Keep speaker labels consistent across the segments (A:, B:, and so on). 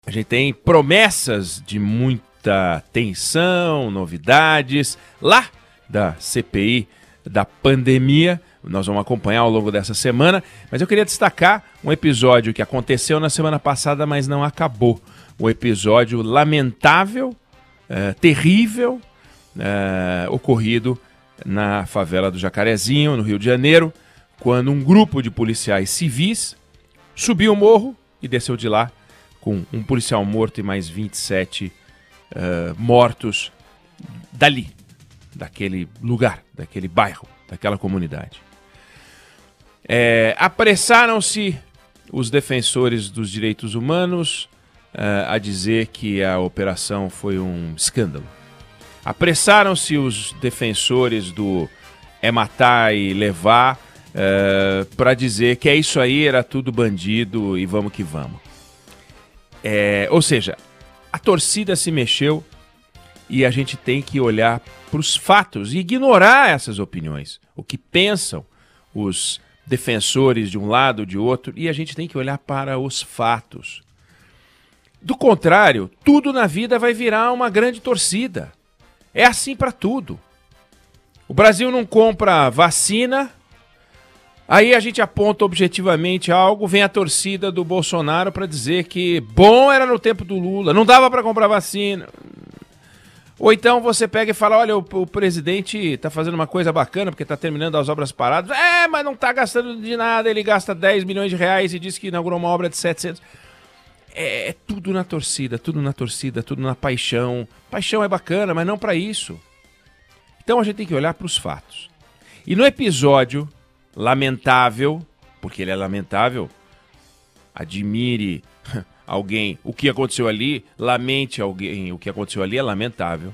A: A gente tem promessas de muita tensão, novidades lá da CPI da pandemia. Nós vamos acompanhar ao longo dessa semana, mas eu queria destacar um episódio que aconteceu na semana passada, mas não acabou. Um episódio lamentável, terrível, ocorrido na favela do Jacarezinho, no Rio de Janeiro, quando um grupo de policiais civis subiu o morro e desceu de lá com um policial morto e mais 27 mortos dali, daquele lugar, daquele bairro, daquela comunidade. Apressaram-se os defensores dos direitos humanos a dizer que a operação foi um escândalo. Apressaram-se os defensores do matar e levar para dizer que é isso aí, era tudo bandido e vamos que vamos. Ou seja, a torcida se mexeu e a gente tem que olhar para os fatos e ignorar essas opiniões, o que pensam os defensores de um lado ou de outro, e a gente tem que olhar para os fatos. Do contrário, tudo na vida vai virar uma grande torcida. É assim para tudo. O Brasil não compra vacina, aí a gente aponta objetivamente algo, vem a torcida do Bolsonaro para dizer que bom era no tempo do Lula, não dava para comprar vacina. Ou então você pega e fala, olha, o presidente está fazendo uma coisa bacana porque está terminando as obras paradas. Mas não está gastando de nada, ele gasta 10 milhões de reais e diz que inaugurou uma obra de 700. É tudo na torcida, tudo na paixão. Paixão é bacana, mas não para isso. Então a gente tem que olhar para os fatos. E no episódio lamentável, porque ele é lamentável, admire alguém o que aconteceu ali, lamente alguém o que aconteceu ali, é lamentável.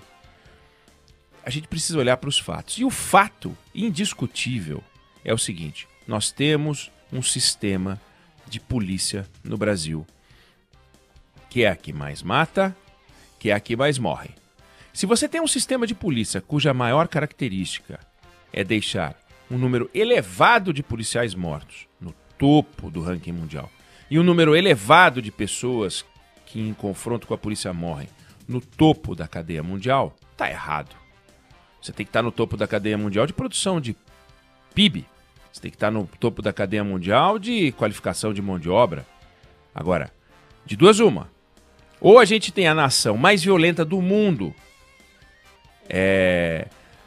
A: A gente precisa olhar para os fatos. E o fato indiscutível é o seguinte: nós temos um sistema de polícia no Brasil que é a que mais mata, que é a que mais morre. Se você tem um sistema de polícia cuja maior característica é deixar um número elevado de policiais mortos no topo do ranking mundial e um número elevado de pessoas que em confronto com a polícia morrem no topo da cadeia mundial, tá errado. Você tem que estar no topo da cadeia mundial de produção de PIB. Você tem que estar no topo da cadeia mundial de qualificação de mão de obra. Agora, de duas uma. Ou a gente tem a nação mais violenta do mundo,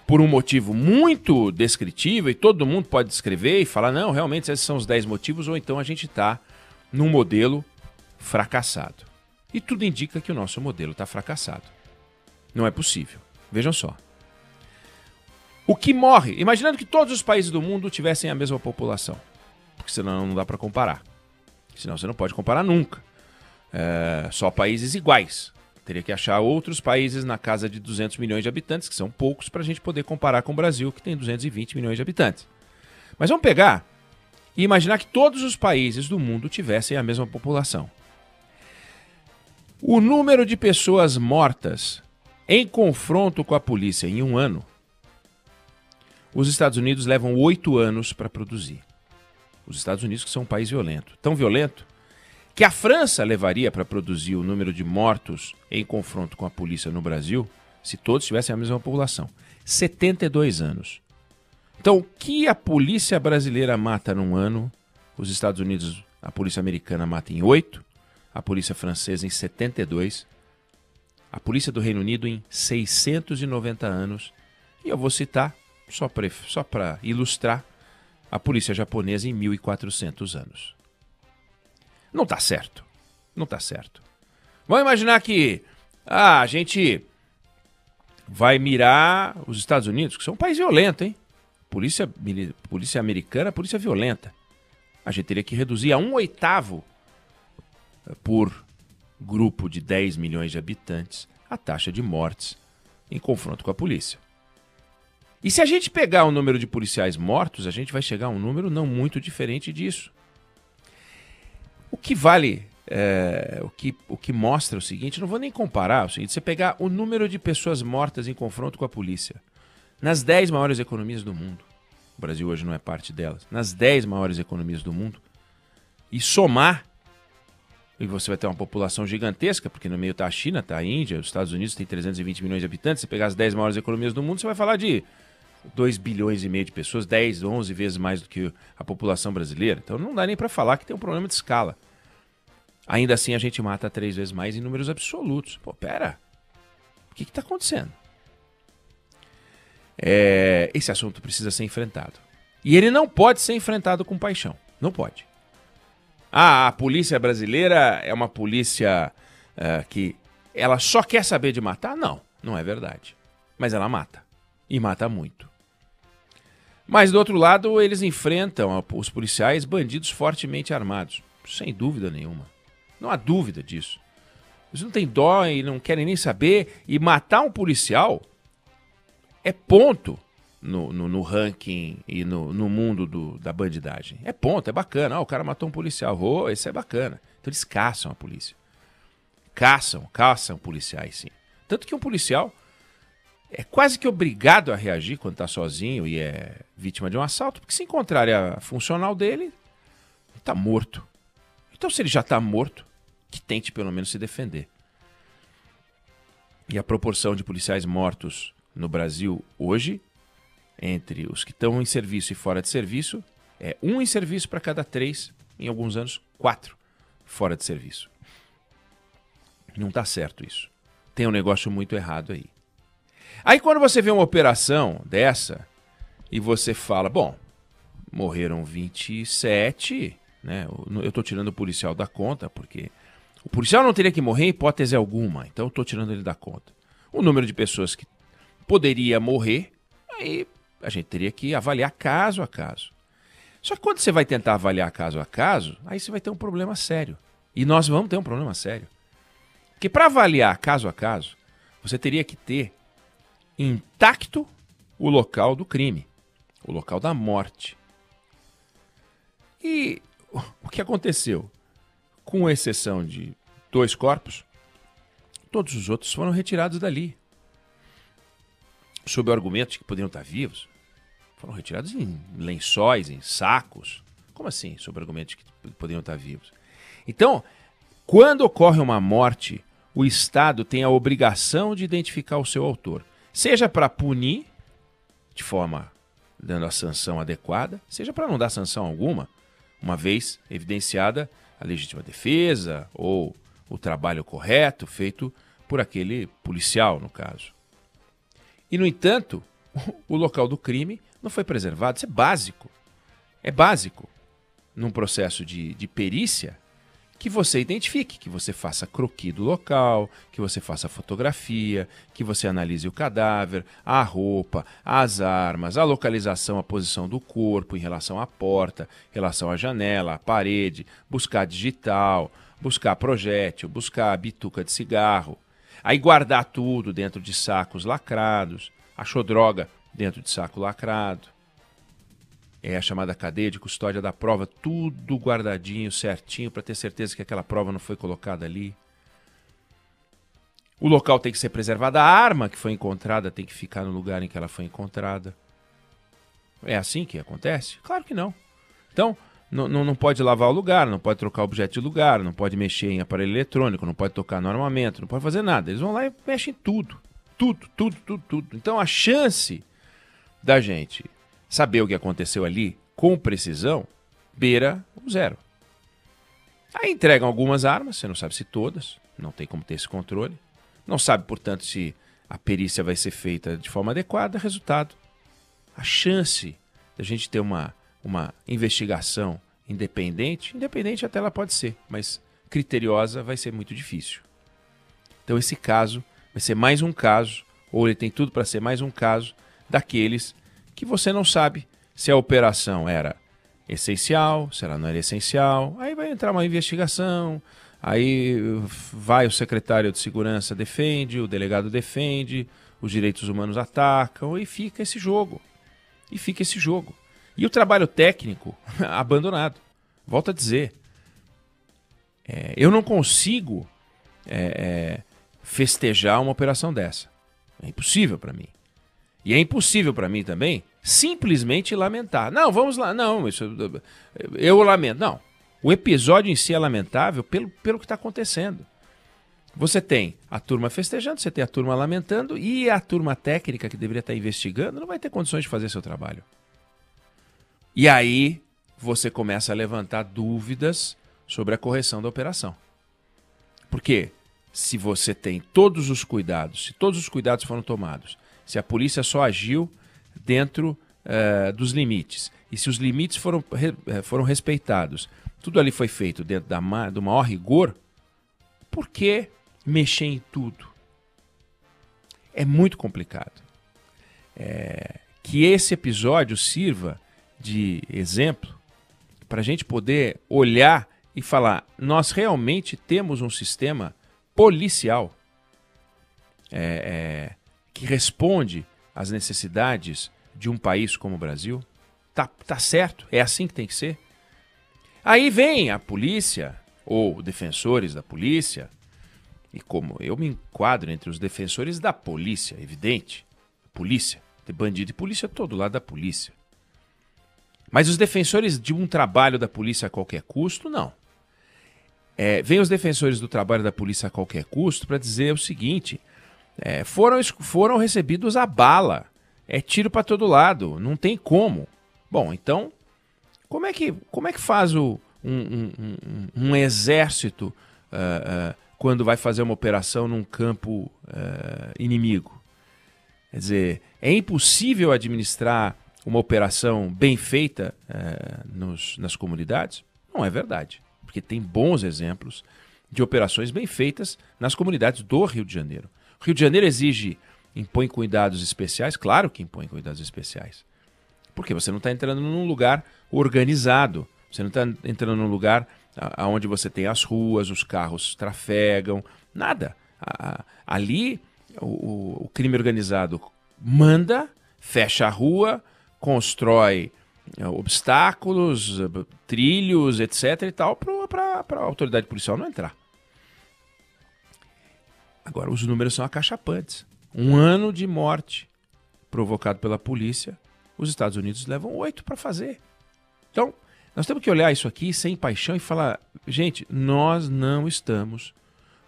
A: por um motivo muito descritível, e todo mundo pode descrever e falar, não, realmente esses são os 10 motivos, ou então a gente está num modelo fracassado. E tudo indica que o nosso modelo está fracassado. Não é possível. Vejam só. O que morre, imaginando que todos os países do mundo tivessem a mesma população, porque senão não dá para comparar. Senão você não pode comparar nunca. Só países iguais. Teria que achar outros países na casa de 200 milhões de habitantes, que são poucos, para a gente poder comparar com o Brasil, que tem 220 milhões de habitantes. Mas vamos pegar e imaginar que todos os países do mundo tivessem a mesma população. O número de pessoas mortas em confronto com a polícia em um ano, os Estados Unidos levam 8 anos para produzir. Os Estados Unidos, que são um país violento. Tão violento que a França levaria para produzir o número de mortos em confronto com a polícia no Brasil, se todos tivessem a mesma população. 72 anos. Então, o que a polícia brasileira mata num ano, os Estados Unidos, a polícia americana mata em 8, a polícia francesa em 72, a polícia do Reino Unido em 690 anos, e eu vou citar, só para ilustrar, a polícia japonesa em 1.400 anos. Não está certo. Não está certo. Vamos imaginar que a gente vai mirar os Estados Unidos, que são um país violento, hein? Polícia americana, polícia violenta. A gente teria que reduzir a 1/8 por grupo de 10 milhões de habitantes a taxa de mortes em confronto com a polícia. E se a gente pegar o número de policiais mortos, a gente vai chegar a um número não muito diferente disso. O que vale, o que mostra o seguinte, não vou nem comparar o seguinte, você pegar o número de pessoas mortas em confronto com a polícia nas 10 maiores economias do mundo, o Brasil hoje não é parte delas, nas 10 maiores economias do mundo, e somar e você vai ter uma população gigantesca, porque no meio está a China, está a Índia, os Estados Unidos tem 320 milhões de habitantes, se pegar as 10 maiores economias do mundo, você vai falar de 2 bilhões e meio de pessoas, 10, 11 vezes mais do que a população brasileira. Então não dá nem para falar que tem um problema de escala. Ainda assim a gente mata 3 vezes mais em números absolutos. Pô, pera, o que está acontecendo? Esse assunto precisa ser enfrentado. E ele não pode ser enfrentado com paixão. Não pode. A polícia brasileira é uma polícia que ela só quer saber de matar? Não, não é verdade. Mas ela mata. E mata muito. Mas do outro lado, eles enfrentam, os policiais, bandidos fortemente armados. Sem dúvida nenhuma. Não há dúvida disso. Eles não têm dó e não querem nem saber. E matar um policial é ponto no ranking e no mundo da bandidagem. É ponto, é bacana. O cara matou um policial. Esse é bacana. Então eles caçam a polícia. Caçam policiais, sim. Tanto que um policial é quase que obrigado a reagir quando está sozinho e é vítima de um assalto, porque se encontrar a funcional dele, ele está morto. Então, se ele já está morto, que tente pelo menos se defender. E a proporção de policiais mortos no Brasil hoje, entre os que estão em serviço e fora de serviço, é 1 em serviço para cada 3, em alguns anos, 4 fora de serviço. Não está certo isso. Tem um negócio muito errado aí. Aí quando você vê uma operação dessa e você fala, bom, morreram 27, né? Eu estou tirando o policial da conta, porque o policial não teria que morrer em hipótese alguma, então eu estou tirando ele da conta. O número de pessoas que poderia morrer, aí a gente teria que avaliar caso a caso. Só que quando você vai tentar avaliar caso a caso, aí você vai ter um problema sério. E nós vamos ter um problema sério. Porque para avaliar caso a caso, você teria que ter intacto o local do crime, o local da morte. E o que aconteceu? Com exceção de 2 corpos, todos os outros foram retirados dali. Sob o argumento de que poderiam estar vivos. Foram retirados em lençóis, em sacos. Como assim, sob o argumento de que poderiam estar vivos? Então, quando ocorre uma morte, o Estado tem a obrigação de identificar o seu autor. Seja para punir, de forma dando a sanção adequada, seja para não dar sanção alguma, uma vez evidenciada a legítima defesa ou o trabalho correto feito por aquele policial, no caso. E, no entanto, o local do crime não foi preservado. Isso é básico. É básico num processo de perícia que você identifique, que você faça croquis do local, que você faça fotografia, que você analise o cadáver, a roupa, as armas, a localização, a posição do corpo em relação à porta, em relação à janela, à parede, buscar digital, buscar projétil, buscar bituca de cigarro. Aí guardar tudo dentro de sacos lacrados. Achou droga dentro de saco lacrado. É a chamada cadeia de custódia da prova, tudo guardadinho, certinho, para ter certeza que aquela prova não foi colocada ali. O local tem que ser preservado, a arma que foi encontrada tem que ficar no lugar em que ela foi encontrada. É assim que acontece? Claro que não. Então, não pode lavar o lugar, não pode trocar objeto de lugar, não pode mexer em aparelho eletrônico, não pode tocar no armamento, não pode fazer nada. Eles vão lá e mexem em tudo. Tudo. Então, a chance da gente saber o que aconteceu ali com precisão beira o 0. Aí entregam algumas armas, você não sabe se todas, não tem como ter esse controle. Não sabe, portanto, se a perícia vai ser feita de forma adequada. Resultado, a chance da gente ter uma investigação independente até ela pode ser, mas criteriosa vai ser muito difícil. Então esse caso vai ser mais um caso, ou ele tem tudo para ser mais um caso, daqueles que você não sabe se a operação era essencial, se ela não era essencial. Aí vai entrar uma investigação, aí vai o secretário de segurança defende, o delegado defende, os direitos humanos atacam, e fica esse jogo. E o trabalho técnico abandonado. Volto a dizer, eu não consigo festejar uma operação dessa. É impossível para mim. E é impossível para mim também simplesmente lamentar. Não, vamos lá. Não, eu lamento. Não. O episódio em si é lamentável pelo que está acontecendo. Você tem a turma festejando, você tem a turma lamentando e a turma técnica que deveria estar investigando não vai ter condições de fazer seu trabalho. E aí você começa a levantar dúvidas sobre a correção da operação. Porque se você tem todos os cuidados, se todos os cuidados foram tomados, se a polícia só agiu dentro dos limites, e se os limites foram respeitados, tudo ali foi feito dentro do maior rigor, por que mexer em tudo? É muito complicado. Que esse episódio sirva de exemplo para a gente poder olhar e falar, nós realmente temos um sistema policial que responde às necessidades de um país como o Brasil? Tá certo? É assim que tem que ser? Aí vem a polícia, ou defensores da polícia, e como eu me enquadro entre os defensores da polícia, evidente, polícia, tem bandido e polícia todo lado da polícia. Mas os defensores de um trabalho da polícia a qualquer custo, não. Vem os defensores do trabalho da polícia a qualquer custo para dizer o seguinte, foram recebidos a bala, é tiro para todo lado, não tem como. Bom, então, como é que faz um exército quando vai fazer uma operação num campo inimigo? Quer dizer, é impossível administrar uma operação bem feita nas comunidades? Não é verdade, porque tem bons exemplos de operações bem feitas nas comunidades do Rio de Janeiro. O Rio de Janeiro impõe cuidados especiais? Claro que impõe cuidados especiais. Porque você não está entrando num lugar organizado, você não está entrando num lugar onde você tem as ruas, os carros trafegam, nada. Ali o crime organizado manda, fecha a rua, constrói obstáculos, trilhos, etc. e tal, para a autoridade policial não entrar. Agora, os números são acachapantes. 1 ano de morte provocado pela polícia, os Estados Unidos levam 8 para fazer. Então, nós temos que olhar isso aqui sem paixão e falar, gente, nós não estamos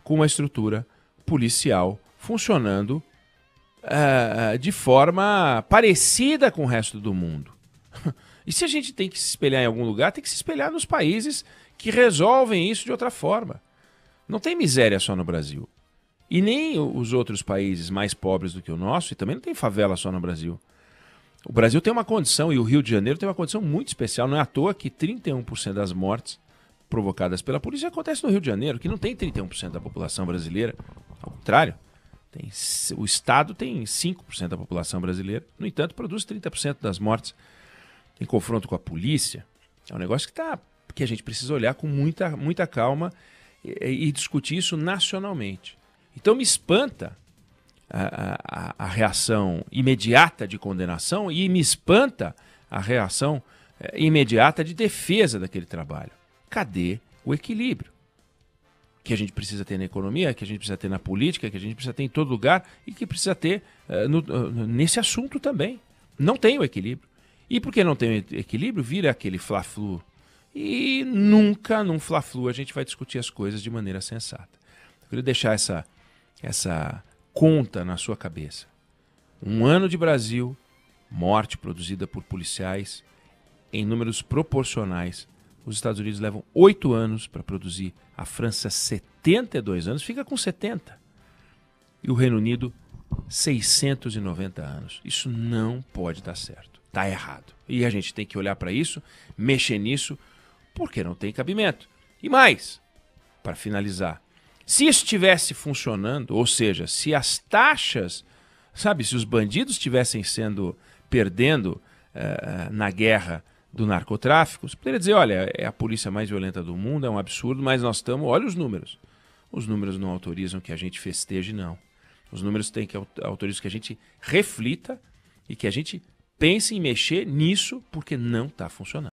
A: com uma estrutura policial funcionando de forma parecida com o resto do mundo. E se a gente tem que se espelhar em algum lugar, tem que se espelhar nos países que resolvem isso de outra forma. Não tem miséria só no Brasil. E nem os outros países mais pobres do que o nosso, e também não tem favela só no Brasil. O Brasil tem uma condição, e o Rio de Janeiro tem uma condição muito especial. Não é à toa que 31% das mortes provocadas pela polícia acontecem no Rio de Janeiro, que não tem 31% da população brasileira. Ao contrário, o Estado tem 5% da população brasileira. No entanto, produz 30% das mortes em confronto com a polícia. É um negócio que a gente precisa olhar com muita calma e discutir isso nacionalmente. Então me espanta a reação imediata de condenação e me espanta a reação imediata de defesa daquele trabalho. Cadê o equilíbrio? Que a gente precisa ter na economia, que a gente precisa ter na política, que a gente precisa ter em todo lugar e que precisa ter nesse assunto também. Não tem o equilíbrio. E porque não tem o equilíbrio, vira aquele fla-flu. E nunca num fla-flu a gente vai discutir as coisas de maneira sensata. Eu queria deixar essa conta na sua cabeça. 1 ano de Brasil, morte produzida por policiais em números proporcionais. Os Estados Unidos levam 8 anos para produzir, a França 72 anos, fica com 70. E o Reino Unido 690 anos. Isso não pode dar certo. Está errado. E a gente tem que olhar para isso, mexer nisso, porque não tem cabimento. E mais, para finalizar, se isso estivesse funcionando, ou seja, se as taxas, se os bandidos estivessem perdendo na guerra do narcotráfico, você poderia dizer, olha, é a polícia mais violenta do mundo, é um absurdo, mas nós estamos, olha os números. Os números não autorizam que a gente festeje, não. Os números autorizam que a gente reflita e que a gente pense em mexer nisso, porque não está funcionando.